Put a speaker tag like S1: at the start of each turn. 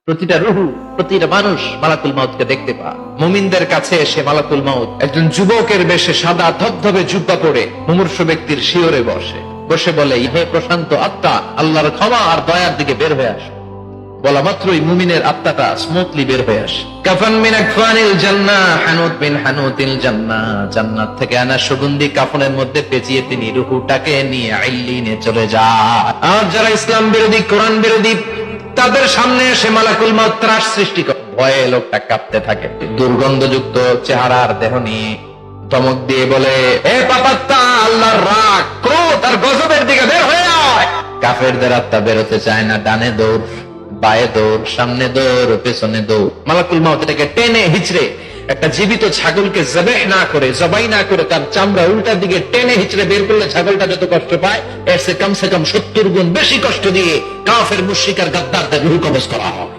S1: প্রতিটা রুহু, প্রতিটা মানুষ মালাকুল মাউতকে দেখতে পায়। মুমিনদের কাছে এসে মালাকুল মাউত একজন যুবকের বেশে সাদা ধবধবে জুব্বা পরে মুমূর্ষু ব্যক্তির শিয়রে বসে বসে বলে, হে প্রশান্ত আত্মা, আল্লাহর ক্ষমা আর দয়ার দিকে বের হয়ে আসো। বলা মাত্রই মুমিনের আত্মাটা স্মুথলি বের হয়ে আসে। কাফান মিন আকফানিল জান্নাহ, হানুত মিন হানুতিল জান্নাহ, জান্নাত থেকে আনা সুগন্ধি কাফনের মধ্যে পেঁচিয়ে তিনি রূহটাকে নিয়ে আইলিনে চলে যায়। আর যারা ইসলাম বিরোধী, কোরআন বিরোধী, তাদের সামনে এসে মালাকুল মাউত ত্রাস সৃষ্টি করে। ভয়ে লোকটা কাঁপতে থাকে, দুর্গন্ধযুক্ত চেহারার দেহ নিয়ে ধমক দিয়ে বলে, হে পাপাত্তা, আল্লাহর রাগ, ক্রোধ আর গজবের দিকে বের হয়ে আয়। কাফেরদের আত্মা বেরোতে চায় না, ডানে দৌড়, বায়ে দৌড়, সামনে দৌড়, পেছনে দৌড়। মালাকুল মাউত এটাকে টেনে হিচড়ে, একটা জীবিত ছাগলকে জবাই না করে তার চামড়া উল্টার দিকে টেনে হিচড়ে বের করলে ছাগলটা যত কষ্ট পায়, এর সে কম 70 গুণ বেশি কষ্ট দিয়ে কাফের মুশরিক আর গাদ্দারদের রূহ কবজ করা হয়।